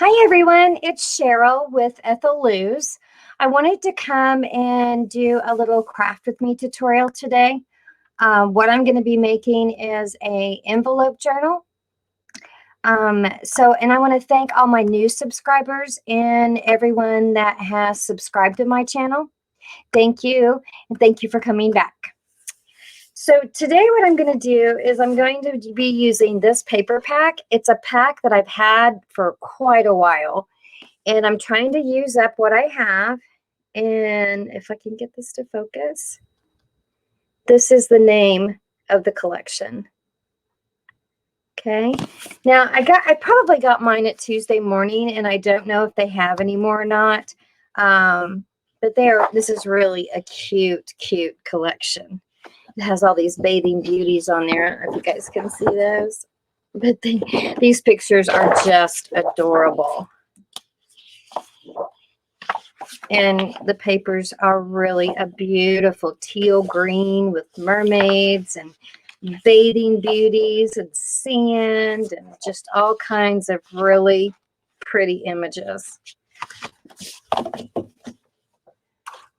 Hi everyone, it's Cheryl with Ethel Lou's. I wanted to come and do a little craft with me tutorial today. What I'm going to be making is a envelope journal. And I want to thank all my new subscribers and everyone that has subscribed to my channel. Thank you, and thank you for coming back. So today what I'm going to do is I'm going to be using this paper pack. It's a pack that I've had for quite a while, and I'm trying to use up what I have. And if I can get this to focus, this is the name of the collection. Okay, now I probably got mine at Tuesday morning, and I don't know if they have any more or not. But this is really a cute collection. It has all these bathing beauties on there. I don't know if you guys can see those, but these pictures are just adorable. And the papers are really a beautiful teal green with mermaids and bathing beauties and sand and just all kinds of really pretty images.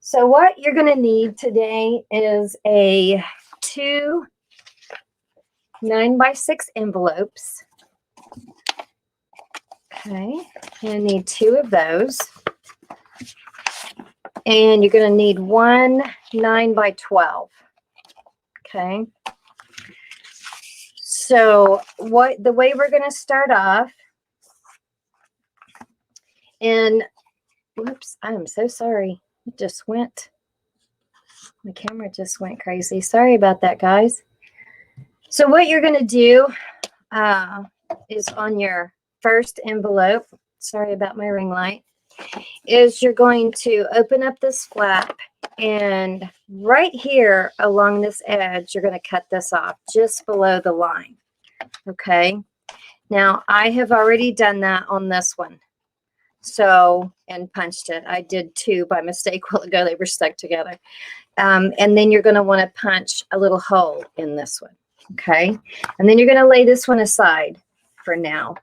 So what you're going to need today is two 9x6 envelopes. Okay, you need 2 of those. And you're going to need one 9x12. Okay. So the way we're going to start off, and whoops, I am so sorry. It just went, my camera just went crazy. Sorry about that, guys. So what you're going to do is on your first envelope, sorry about my ring light, is you're going to open up this flap, and right here along this edge, you're going to cut this off just below the line. Okay. Now I have already done that on this one. So, and punched it. I did 2 by mistake a while ago. They were stuck together. And then you're going to want to punch a little hole in this one. Okay. And then you're going to lay this one aside for now.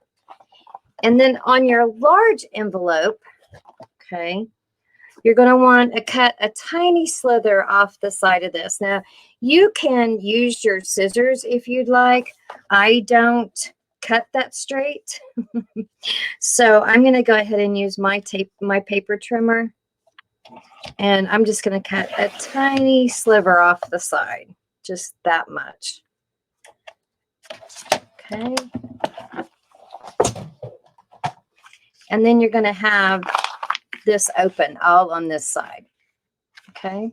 And then on your large envelope, okay, you're going to want to cut a tiny slither off the side of this. Now, you can use your scissors if you'd like. I don't cut that straight. So I'm going to go ahead and use my paper trimmer. And I'm just going to cut a tiny sliver off the side. Just that much. Okay. And then you're going to have this open all on this side. Okay.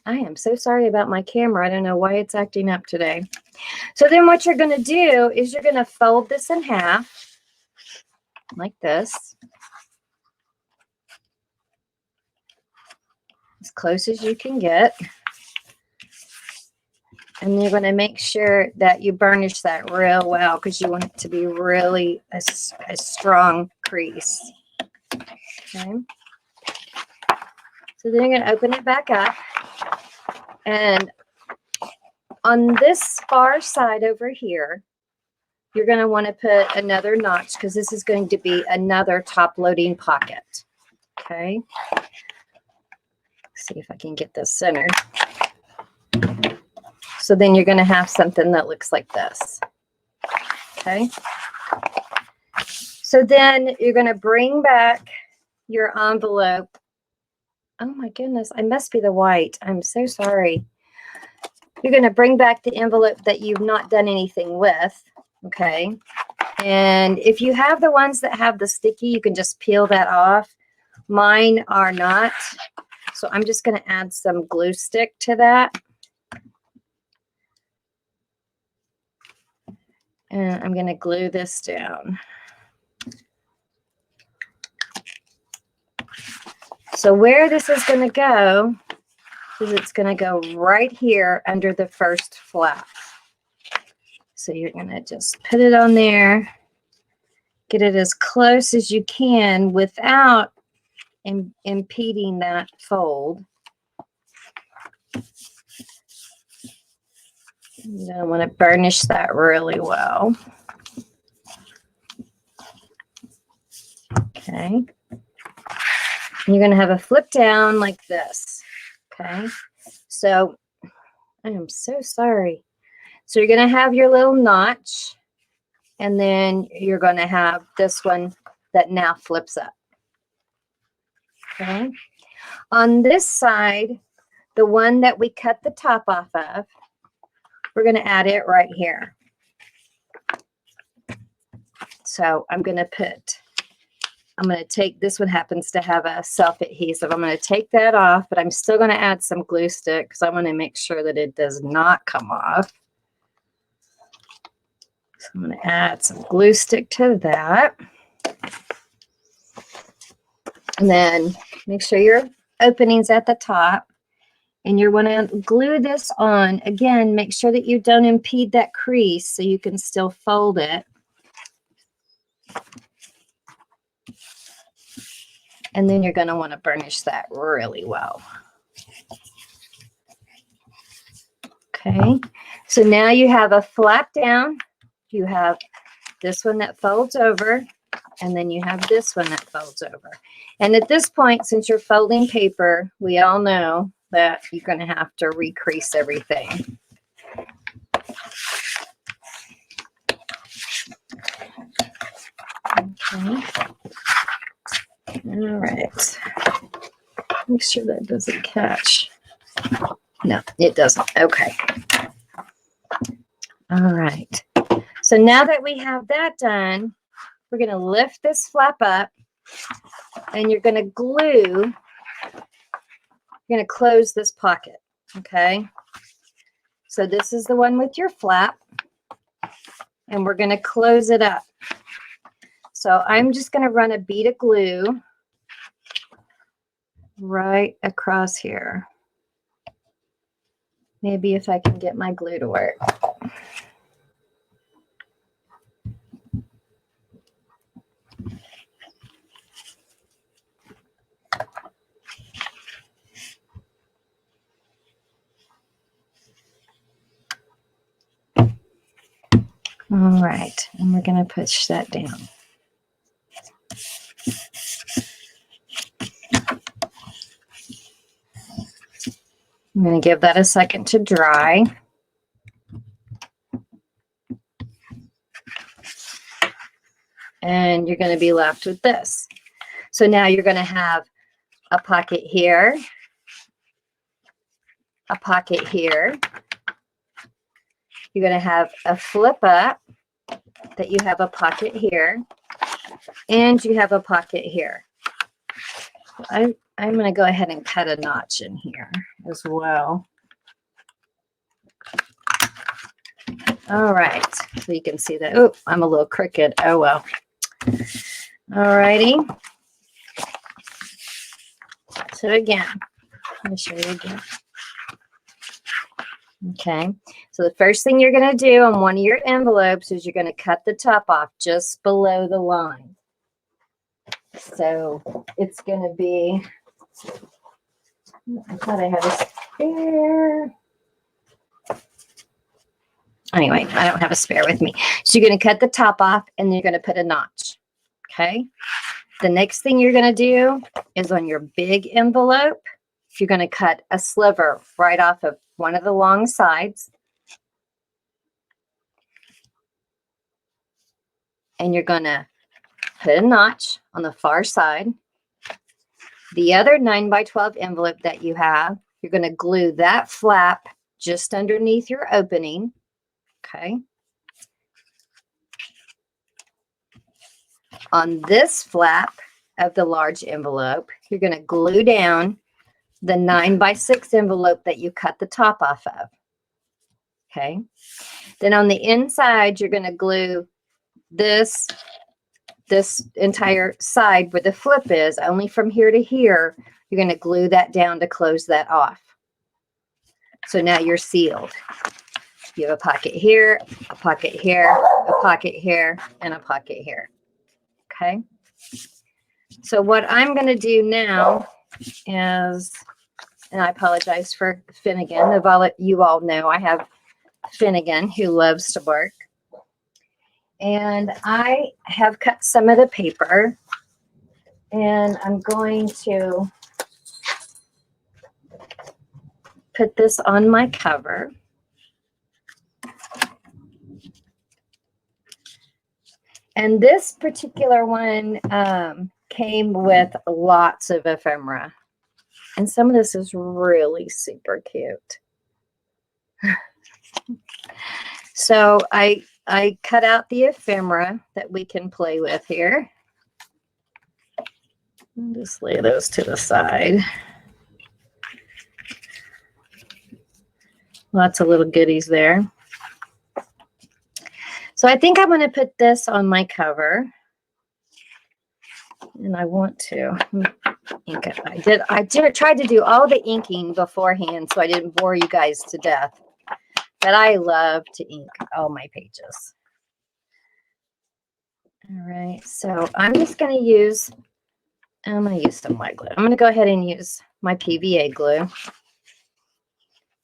I am so sorry about my camera. I don't know why it's acting up today. So then what you're going to do is you're going to fold this in half like this, as close as you can get. And you're going to make sure that you burnish that real well, because you want it to be really a strong crease. Okay. So then you're going to open it back up. And on this far side over here, you're going to want to put another notch, because this is going to be another top loading pocket. Okay. Let's see if I can get this centered. So then you're going to have something that looks like this. Okay. So then you're going to bring back your envelope. Oh my goodness, I must be the white. I'm so sorry. You're going to bring back the envelope that you've not done anything with. Okay. And if you have the ones that have the sticky, you can just peel that off. Mine are not. So I'm just going to add some glue stick to that. And I'm going to glue this down. So where this is going to go is it's going to go right here under the first flap. So you're going to just put it on there, get it as close as you can without impeding that fold. You're going to want to burnish that really well. Okay. You're going to have a flip down like this. Okay. So I am so sorry. So you're going to have your little notch, and then you're going to have this one that now flips up. Okay. On this side, the one that we cut the top off of, we're going to add it right here. So I'm going to take, this one happens to have a self-adhesive. I'm going to take that off, but I'm still going to add some glue stick because I want to make sure that it does not come off. So I'm going to add some glue stick to that. And then make sure your opening's at the top. And you're going to glue this on. Again, make sure that you don't impede that crease so you can still fold it. And then you're going to want to burnish that really well. Okay, so now you have a flap down. You have this one that folds over, and then you have this one that folds over. And at this point, since you're folding paper, we all know that you're going to have to recrease everything. Okay. All right. Make sure that doesn't catch. No, it doesn't. Okay. All right. So now that we have that done, we're going to lift this flap up, and you're going to glue. You're going to close this pocket. Okay. So this is the one with your flap, and we're going to close it up. So I'm just going to run a bead of glue right across here. Maybe if I can get my glue to work. All right, and we're going to push that down. I'm going to give that a second to dry. And you're going to be left with this. So now you're going to have a pocket here, a pocket here. You're going to have a flip up that you have a pocket here, and you have a pocket here. I'm going to go ahead and cut a notch in here as well. All right, so you can see that. Oh, I'm a little crooked. Oh, well. All righty. So again, let me show you again. Okay, so the first thing you're going to do on one of your envelopes is you're going to cut the top off just below the line. So it's going to be, I thought I had a spare. Anyway, I don't have a spare with me. So you're going to cut the top off, and you're going to put a notch. Okay. The next thing you're going to do is on your big envelope, you're going to cut a sliver right off of one of the long sides. And you're going to put a notch on the far side. The other 9x12 envelope that you have, you're going to glue that flap just underneath your opening. Okay. On this flap of the large envelope, you're going to glue down the 9x6 envelope that you cut the top off of. Okay. Then on the inside, you're going to glue this entire side where the flip is, only from here to here. You're going to glue that down to close that off. So now you're sealed. You have a pocket here, a pocket here, a pocket here, and a pocket here. Okay. So what I'm going to do now is, and I apologize for Finnegan. You all know I have Finnegan who loves to work. And I have cut some of the paper And I'm going to put this on my cover. And this particular one came with lots of ephemera. And some of this is really super cute. So I cut out the ephemera that we can play with here. I'll just lay those to the side. Lots of little goodies there. So I think I'm going to put this on my cover. And I want to ink it. I tried to do all the inking beforehand so I didn't bore you guys to death. But I love to ink all my pages. All right, so I'm just going to use, I'm going to use some white glue. I'm going to go ahead and use my PVA glue.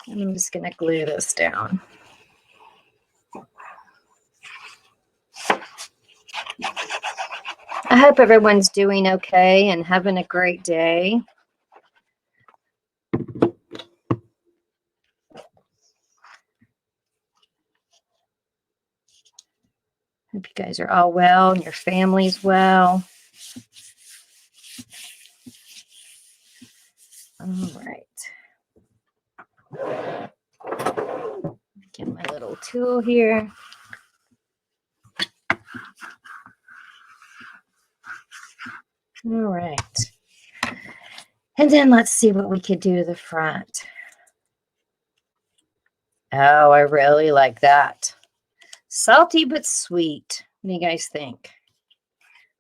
And I'm just going to glue this down. I hope everyone's doing okay and having a great day. Hope you guys are all well and your family's well. All right. Get my little tool here. All right. And then let's see what we could do to the front. Oh, I really like that. Salty but sweet. What do you guys think?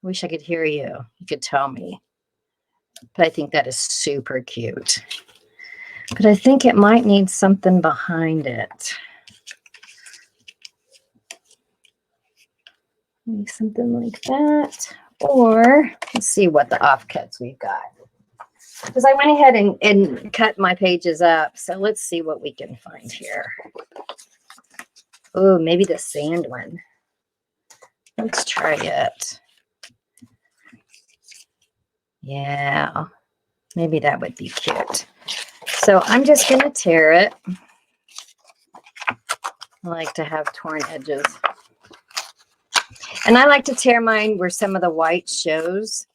I wish I could hear you. You could tell me. But I think that is super cute. But I think it might need something behind it. Maybe something like that. Or let's see what the offcuts we've got. Because I went ahead and cut my pages up. So let's see what we can find here. Oh, maybe the sand one. Let's try it. Yeah, maybe that would be cute. So I'm just going to tear it. I like to have torn edges. And I like to tear mine where some of the white shows.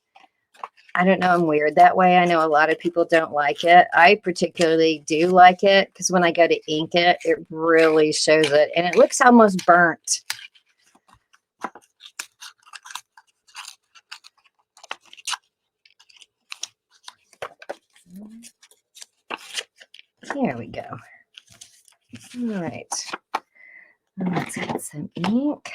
I don't know, I'm weird that way. I know a lot of people don't like it. I particularly do like it because when I go to ink it, it really shows it. And it looks almost burnt. There we go. All right. Let's get some ink.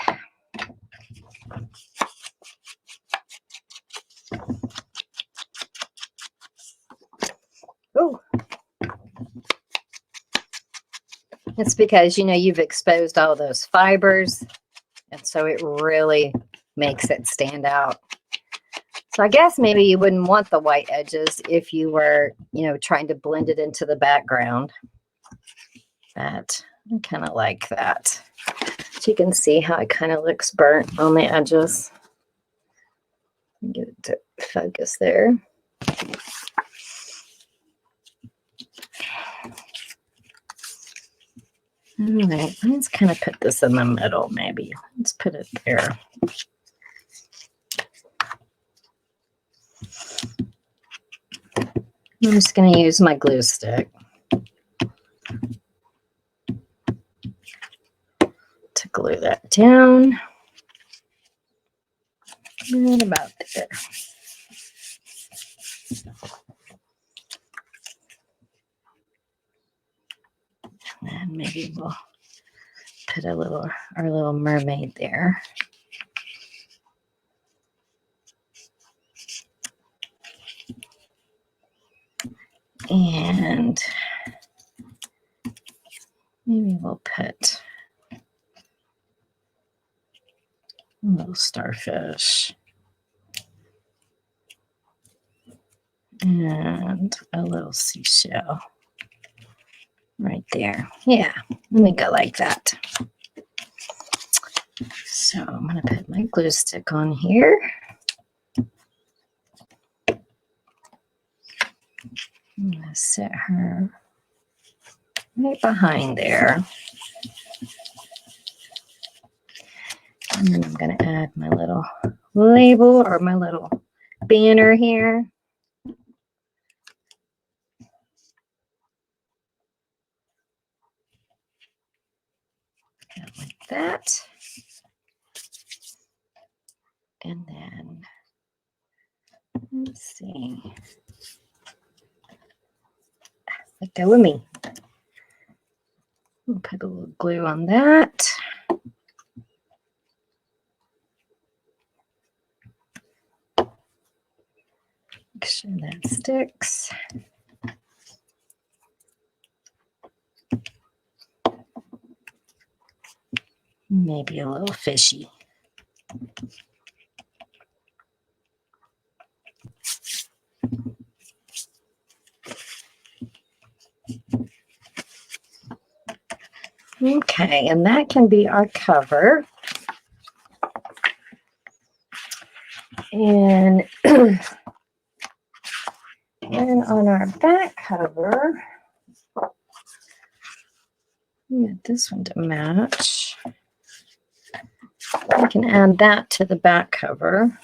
Oh. It's because, you know, you've exposed all those fibers. And so it really makes it stand out. So I guess maybe you wouldn't want the white edges if you were, you know, trying to blend it into the background. But I kind of like that. So you can see how it kind of looks burnt on the edges. Get it to focus there. All right, let's kind of put this in the middle, maybe. Let's put it there. I'm just going to use my glue stick to glue that down. Right about there. And maybe we'll put our little mermaid there. And maybe we'll put a little starfish and a little seashell right there. Yeah, let me go like that. So I'm going to put my glue stick on here. I'm going to set her right behind there. And then I'm going to add my little label or my little banner here. Like that. And then, let's see. Let go with me. We'll put a little glue on that. Make sure that sticks. Maybe a little fishy. Okay, and that can be our cover. And then on our back cover, get this one to match. I can add that to the back cover.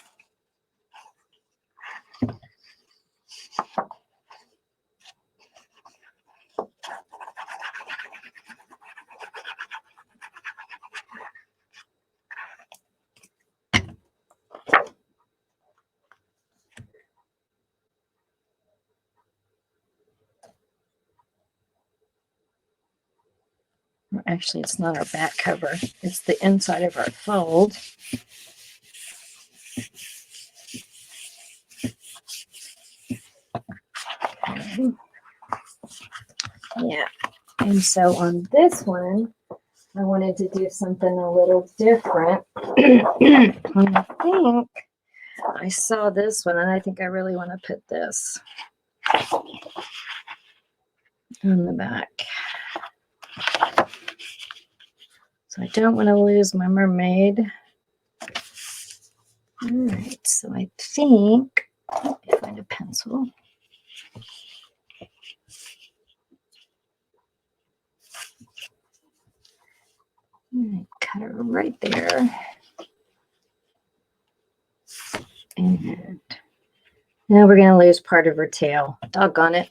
Actually, it's not our back cover. It's the inside of our fold. Okay. Yeah. And so on this one, I wanted to do something a little different. I think I saw this one, and I think I really want to put this on the back. So I don't want to lose my mermaid. All right, so I think, let me find a pencil. Cut her right there. And now we're going to lose part of her tail. Doggone it.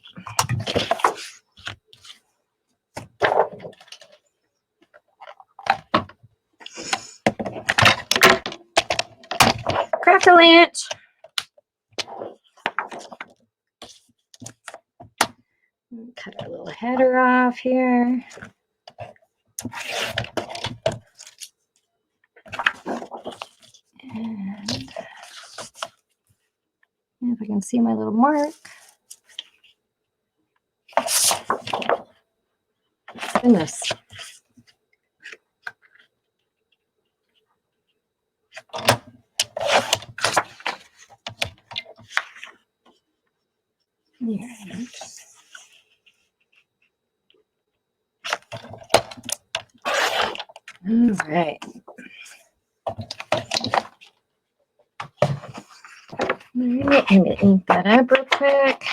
Crack-a-lanch. Cut our little header off here. And if I can see my little mark. Goodness. All right. I'm going to ink that up real quick.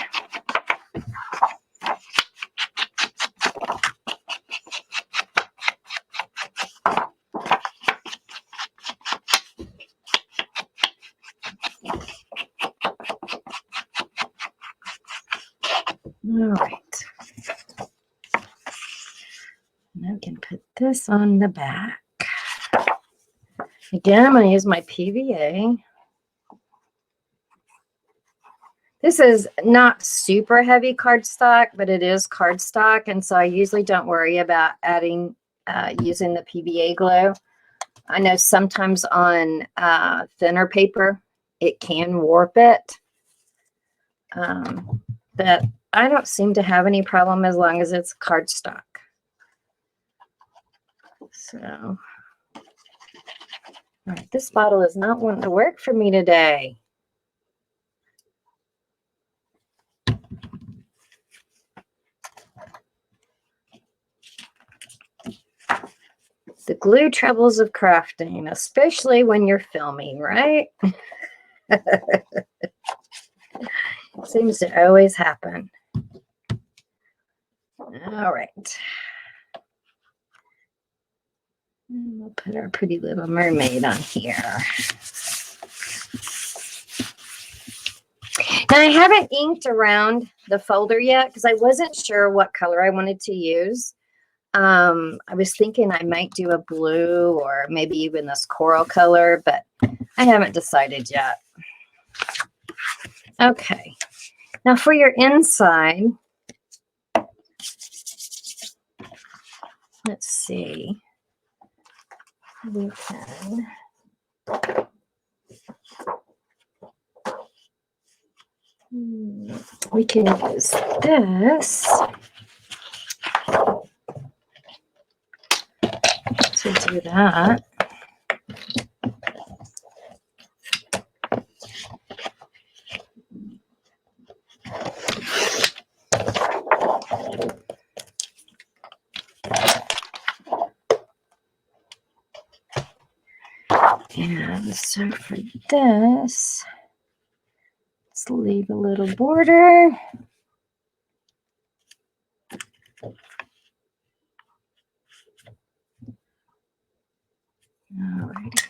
All right. Now I can put this on the back. Again, I'm going to use my PVA. This is not super heavy cardstock, but it is cardstock, and so I usually don't worry about adding using the PVA glue. I know sometimes on thinner paper it can warp it, but I don't seem to have any problem as long as it's cardstock. So, all right, this bottle is not wanting to work for me today. The glue troubles of crafting, especially when you're filming, right? Seems to always happen. All right. And we'll put our pretty little mermaid on here. Now, I haven't inked around the folder yet because I wasn't sure what color I wanted to use. I was thinking I might do a blue or maybe even this coral color, but I haven't decided yet. Okay. Now for your inside, let's see. We can use this to do that. And so for this, let's leave a little border. All right.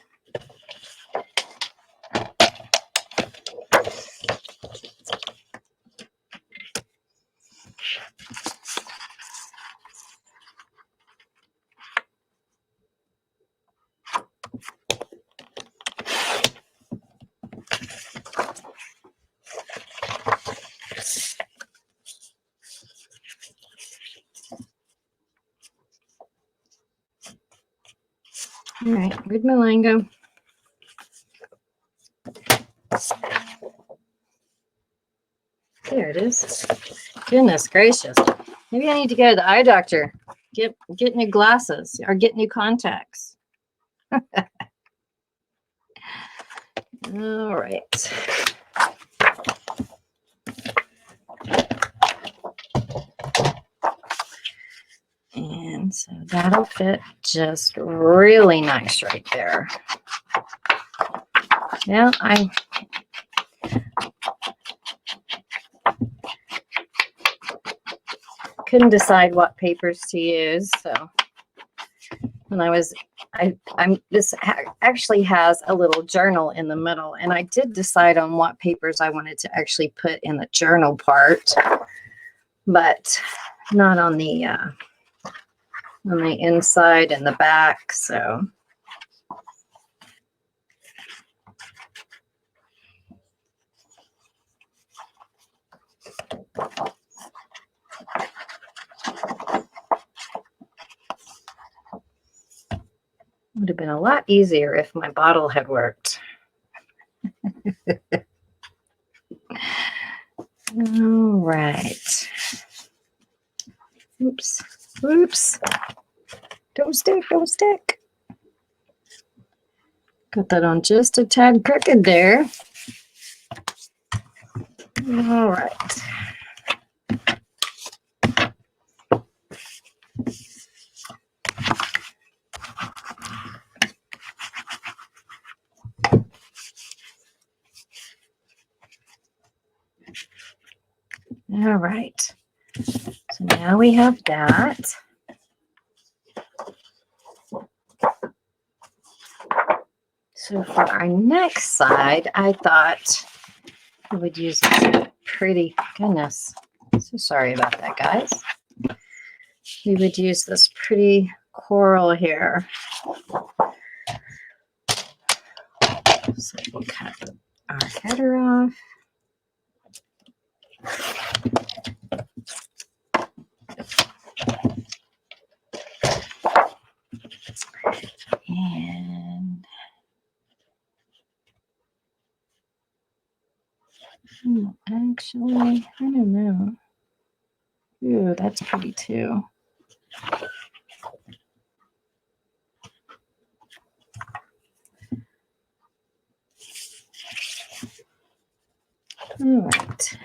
All right, where'd my line go? There it is. Goodness gracious. Maybe I need to go to the eye doctor. Get new glasses or get new contacts. All right. And so that'll fit just really nice right there. Yeah, I couldn't decide what papers to use, so when this actually has a little journal in the middle, and I did decide on what papers I wanted to actually put in the journal part, but not on the inside and the back. So would have been a lot easier if my bottle had worked. All right. Oops. Oops. Don't stick. Don't stick. Got that on just a tad crooked there. All right. All right. So now we have that. So for our next side, I thought I would use this pretty, goodness, so sorry about that, guys. We would use this pretty coral here. So we'll cut our header off. And actually, I don't know. Ooh, that's pretty too. All right.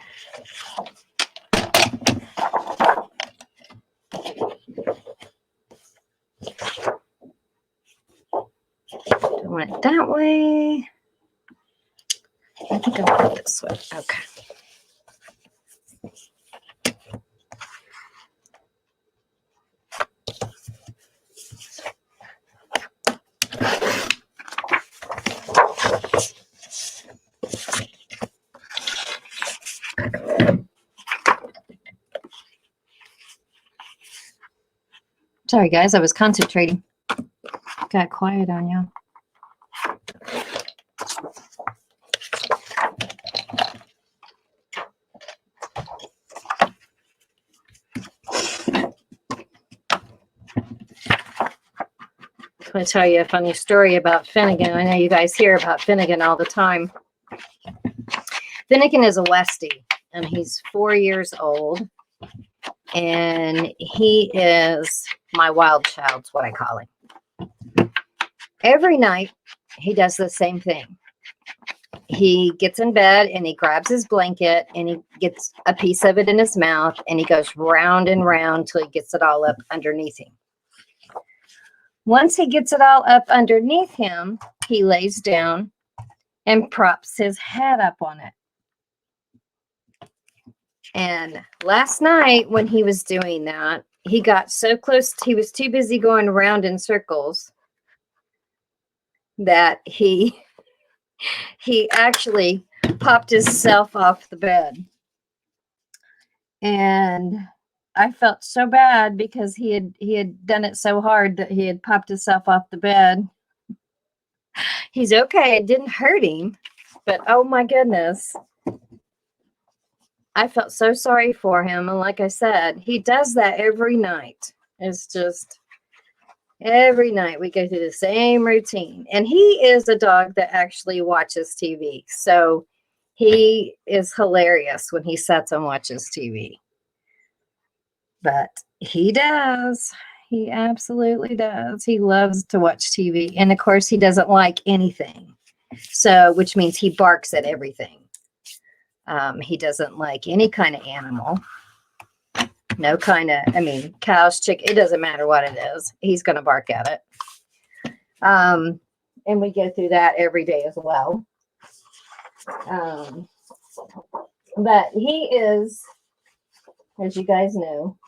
Don't want it that way. I think I'll put it this way. Okay. Sorry, guys. I was concentrating. Got quiet on you. I'm going to tell you a funny story about Finnegan. I know you guys hear about Finnegan all the time. Finnegan is a Westie, and he's 4 years old. And he is my wild child, is what I call him. Every night, he does the same thing. He gets in bed, and he grabs his blanket, and he gets a piece of it in his mouth, and he goes round and round till he gets it all up underneath him. Once he gets it all up underneath him, he lays down and props his head up on it. And last night when he was doing that, he got so close, he was too busy going around in circles that he actually popped himself off the bed. And I felt so bad because he had done it so hard that he had popped himself off the bed. He's okay. It didn't hurt him, but oh my goodness. I felt so sorry for him. And like I said, he does that every night. It's just every night we go through the same routine. And he is a dog that actually watches TV. So he is hilarious when he sits and watches TV. But he does. He absolutely does. He loves to watch TV. And of course, he doesn't like anything. So, which means he barks at everything. He doesn't like any kind of animal. No kind of, I mean, cows, chicken, it doesn't matter what it is. He's going to bark at it. And we go through that every day as well. But he is, as you guys know,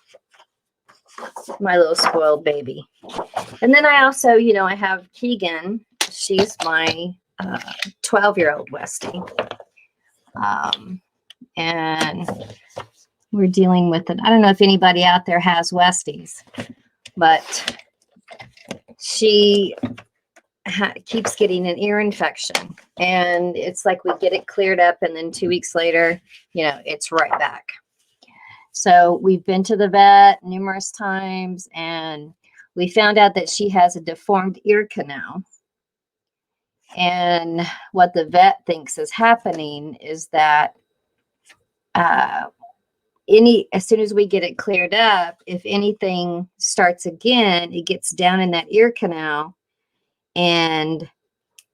my little spoiled baby. And then I also, I have Keegan. She's my 12-year-old Westie. And we're dealing with it. I don't know if anybody out there has Westies, but she keeps getting an ear infection. And it's like we get it cleared up, and then 2 weeks later, it's right back. So we've been to the vet numerous times, and we found out that she has a deformed ear canal. And what the vet thinks is happening is that as soon as we get it cleared up, if anything starts again, it gets down in that ear canal, and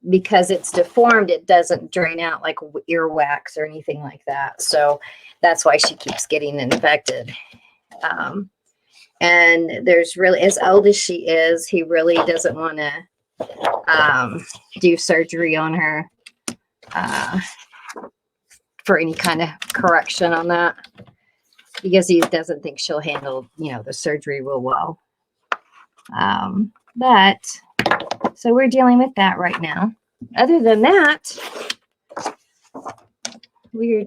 because it's deformed, it doesn't drain out like earwax or anything like that. So that's why she keeps getting infected. And there's really, as old as she is, he really doesn't want to do surgery on her for any kind of correction on that, because he doesn't think she'll handle, the surgery real well. But so we're dealing with that right now. Other than that,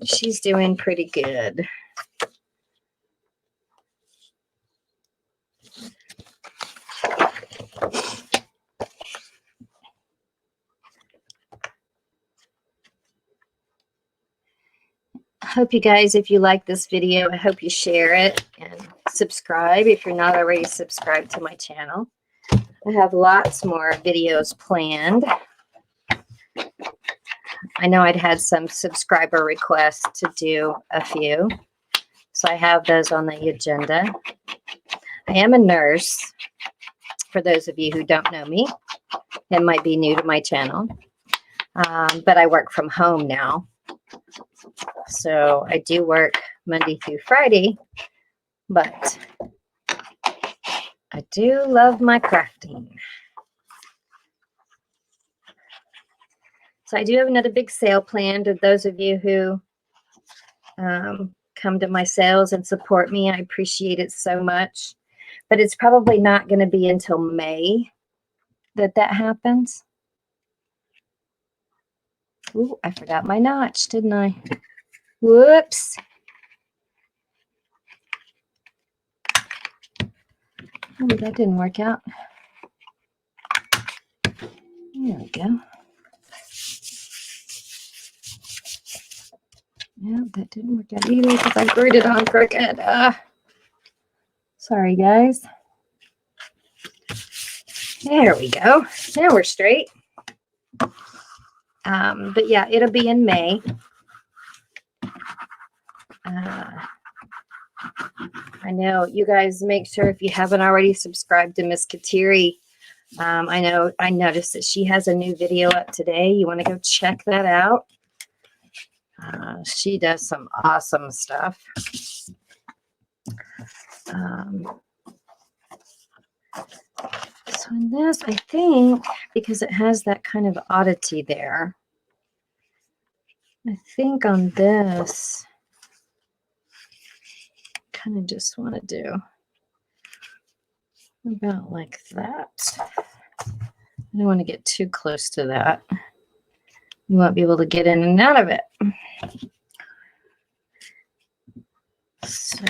she's doing pretty good. I hope you guys, if you like this video, I hope you share it and subscribe if you're not already subscribed to my channel. I have lots more videos planned. I know I'd had some subscriber requests to do a few, so I have those on the agenda. I am a nurse, for those of you who don't know me and might be new to my channel, but I work from home now. So I do work Monday through Friday, but I do love my crafting. So I do have another big sale planned. To those of you who come to my sales and support me, I appreciate it so much. But it's probably not going to be until May that happens. Ooh, I forgot my notch, didn't I? Whoops. Oh, that didn't work out. There we go. Yeah, that didn't work out either because I glued it on crooked. Sorry, guys. There we go. Now we're straight. But yeah, it'll be in May. I know you guys make sure if you haven't already subscribed to Miss Kateri. I noticed that she has a new video up today. You want to go check that out. She does some awesome stuff. So in this, I think, because it has that kind of oddity there, I think on this, kind of just want to do about like that. I don't want to get too close to that. You won't be able to get in and out of it. So,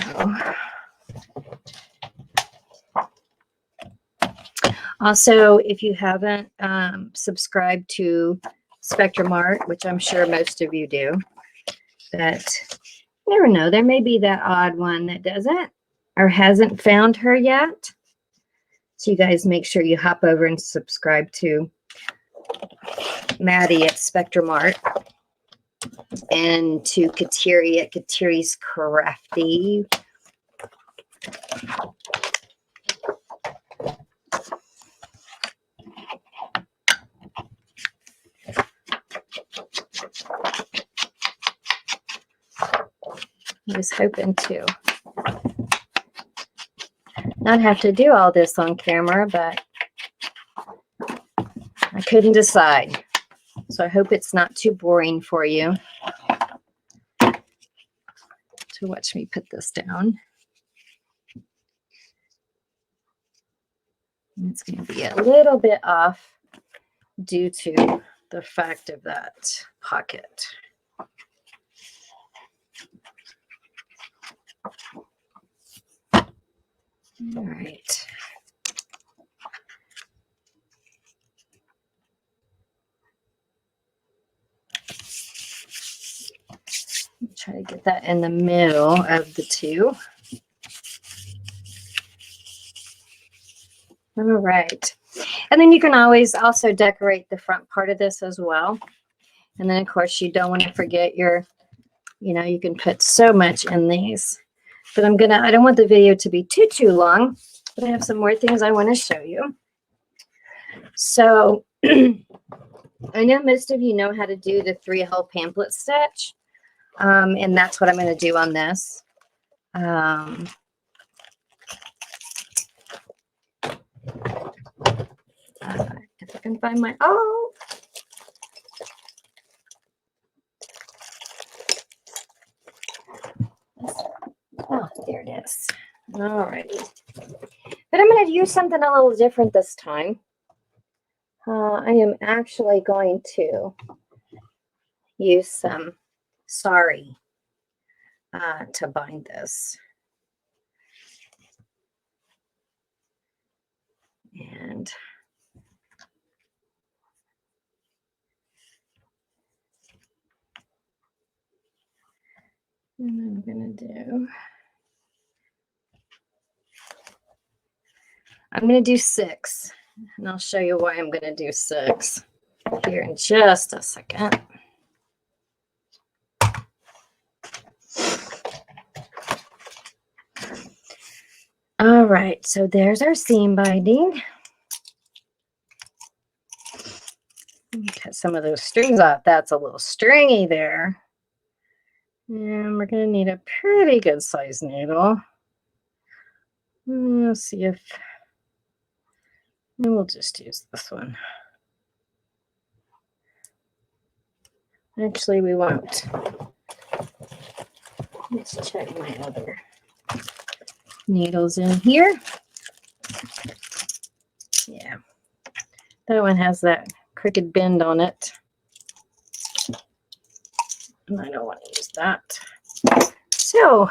also, if you haven't subscribed to Spectrum Art, which I'm sure most of you do, that you never know, there may be that odd one that doesn't or hasn't found her yet. So you guys make sure you hop over and subscribe to Maddie at Spectrum Art and to Kateri at Kateri's Crafty. I was hoping to not have to do all this on camera, but I couldn't decide. So I hope it's not too boring for you to watch me put this down. And it's going to be a little bit off due to the fact of that pocket. All right. Try to get that in the middle of the two. All right. And then you can always also decorate the front part of this as well. And then, of course, you don't want to forget your, you can put so much in these. But I don't want the video to be too long, but I have some more things I want to show you. So I know most of you know how to do the 3-hole pamphlet stitch. And that's what I'm going to do on this. If I can find my, oh, there it is. All righty. But I'm going to use something a little different this time. I am actually going to use some sari to bind this. And I'm going to do 6. And I'll show you why I'm going to do 6 here in just a second. All right, so there's our seam binding. Cut some of those strings off. That's a little stringy there. And we're going to need a pretty good size needle. Let's see if, and we'll just use this one. Actually, we won't. Let's check my other needles in here. Yeah, that one has that crooked bend on it. And I don't want to use that. So,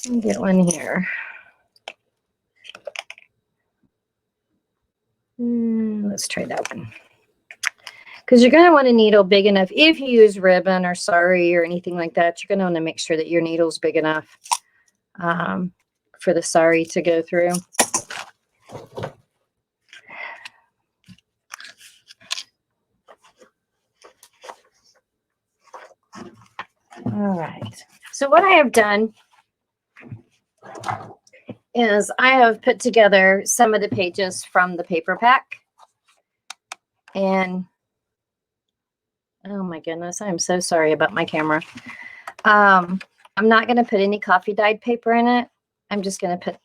I'll get one here. Let's try that one. Because you're going to want a needle big enough. If you use ribbon or sari or anything like that, you're going to want to make sure that your needle's big enough for the sari to go through. All right. So what I have done is I have put together some of the pages from the paper pack. And oh my goodness, I'm so sorry about my camera. I'm not going to put any coffee dyed paper in it. I'm just going to put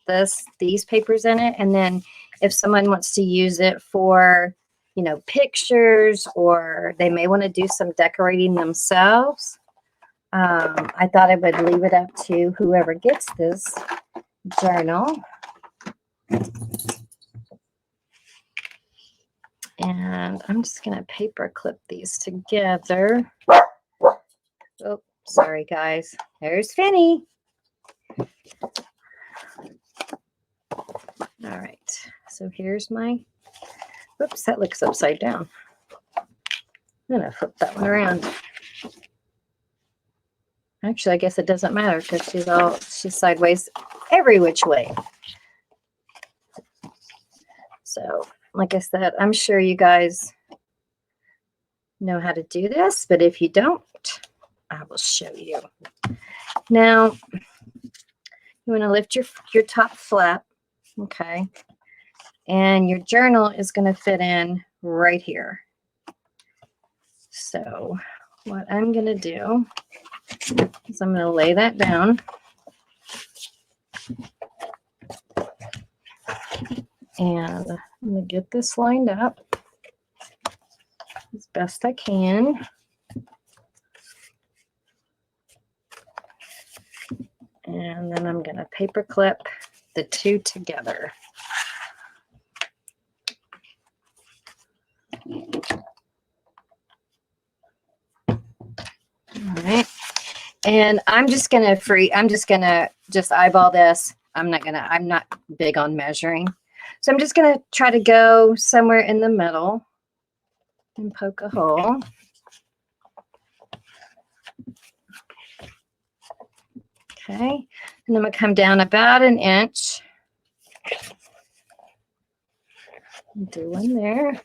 these papers in it. And then if someone wants to use it for, you know, pictures, or they may want to do some decorating themselves, I thought I would leave it up to whoever gets this journal. And I'm just going to paper clip these together. Oh, sorry, guys. There's Finny. All right. So here's my, oops, that looks upside down. I'm going to flip that one around. Actually, I guess it doesn't matter because she's sideways every which way. So, like I said, I'm sure you guys know how to do this, but if you don't, I will show you. Now, you want to lift your top flap, okay? And your journal is going to fit in right here. So, what I'm going to do is I'm going to lay that down. And I'm going to get this lined up as best I can. And then I'm going to paper clip the two together. All right. And I'm just going to just eyeball this. I'm not big on measuring. So I'm just going to try to go somewhere in the middle and poke a hole. Okay. And I'm going to come down about an inch. Do one there.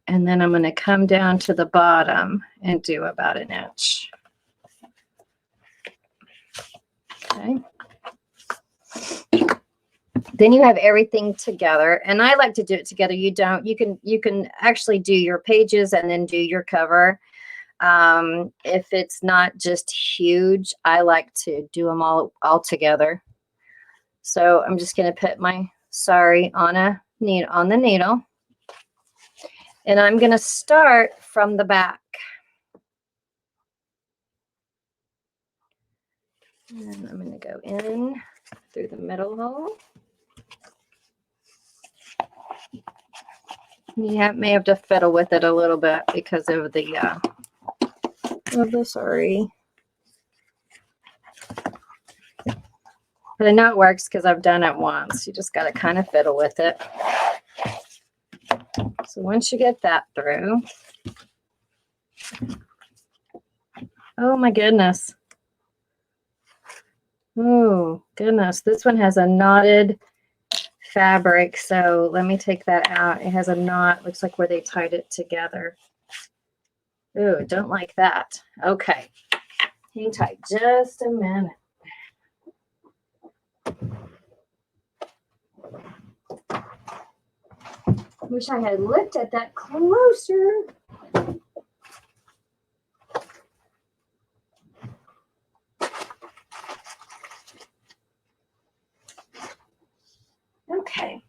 And then I'm going to come down to the bottom and do about an inch. Okay. Then you have everything together, and I like to do it together. You can actually do your pages and then do your cover. If it's not just huge, I like to do them all together. So I'm just going to put my sari on the needle, and I'm going to start from the back. And I'm going to go in through the middle hole. You may have to fiddle with it a little bit because of the sorry. But I know it works because I've done it once. You just got to kind of fiddle with it. So once you get that through, oh my goodness. Oh goodness, this one has a knotted fabric. So let me take that out. It has a knot, looks like where they tied it together. Oh, don't like that. Okay, hang tight just a minute. Wish I had looked at that closer. Okay.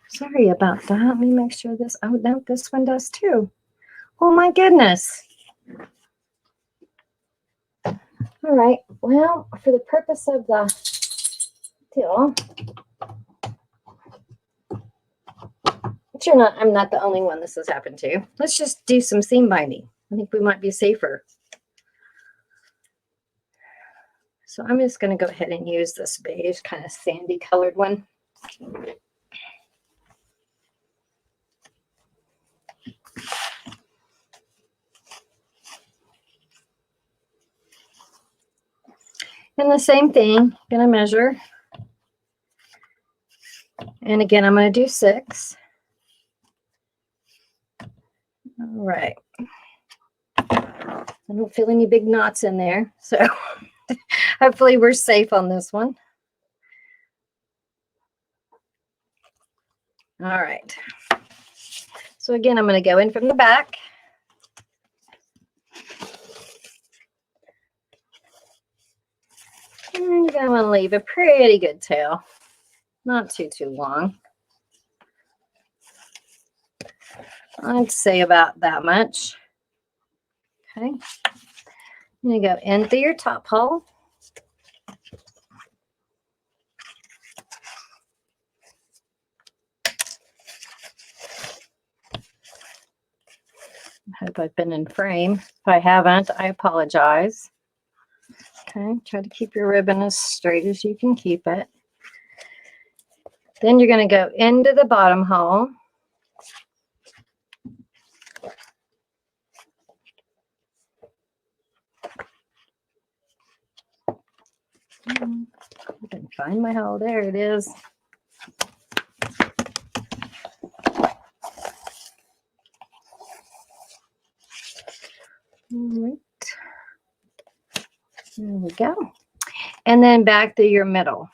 Sorry about that. Let me make sure this, oh no, this one does too. Oh my goodness. All right. Well, for the purpose of the deal, but I'm not the only one this has happened to. Let's just do some seam binding. I think we might be safer. So I'm just going to go ahead and use this beige kind of sandy colored one. And the same thing, gonna measure. And again, I'm gonna do 6. All right. I don't feel any big knots in there, so hopefully we're safe on this one. All right. So again, I'm going to go in from the back. And you're going to want to leave a pretty good tail. Not too long. I'd say about that much. Okay. I'm going to go in through your top hole. I hope I've been in frame. If I haven't, I apologize. Okay, try to keep your ribbon as straight as you can keep it. Then you're going to go into the bottom hole. I can find my hole. There it is. All right. There we go. And then back through your middle.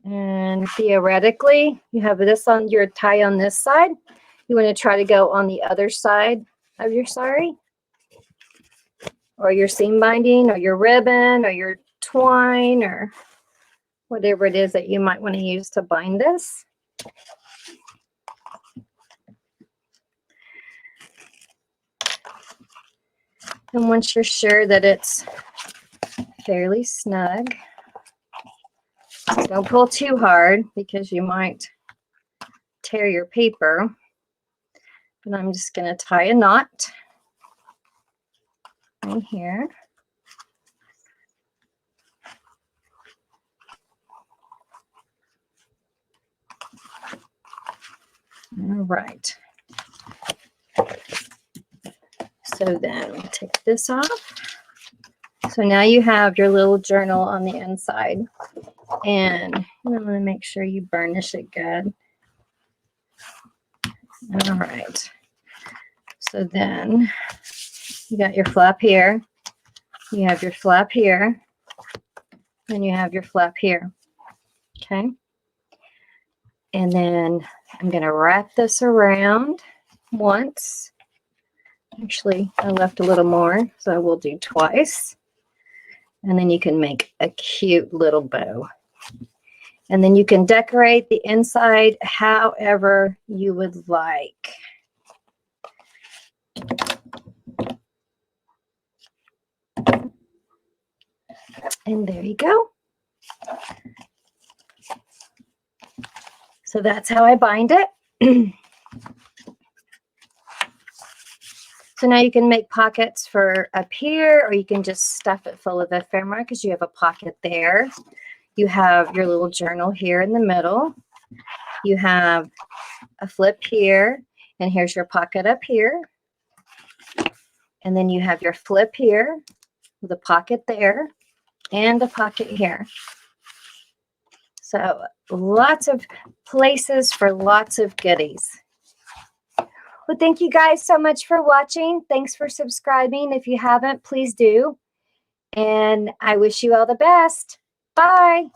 And theoretically, you have this on your tie on this side. You want to try to go on the other side of your sari, or your seam binding, or your ribbon, or your twine, or whatever it is that you might want to use to bind this. And once you're sure that it's fairly snug, don't pull too hard because you might tear your paper. But I'm just going to tie a knot right here. All right. So then we'll take this off. So now you have your little journal on the inside. And I'm going to make sure you burnish it good. All right. So then you got your flap here. You have your flap here. And you have your flap here. Okay. And then I'm going to wrap this around once. Actually, I left a little more, so I will do twice. And then you can make a cute little bow. And then you can decorate the inside however you would like. And there you go. So that's how I bind it. So now you can make pockets for up here, or you can just stuff it full of ephemera because you have a pocket there. You have your little journal here in the middle. You have a flip here, and here's your pocket up here. And then you have your flip here with a pocket there and a pocket here. So lots of places for lots of goodies. Well, thank you guys so much for watching. Thanks for subscribing. If you haven't, please do. And I wish you all the best. Bye.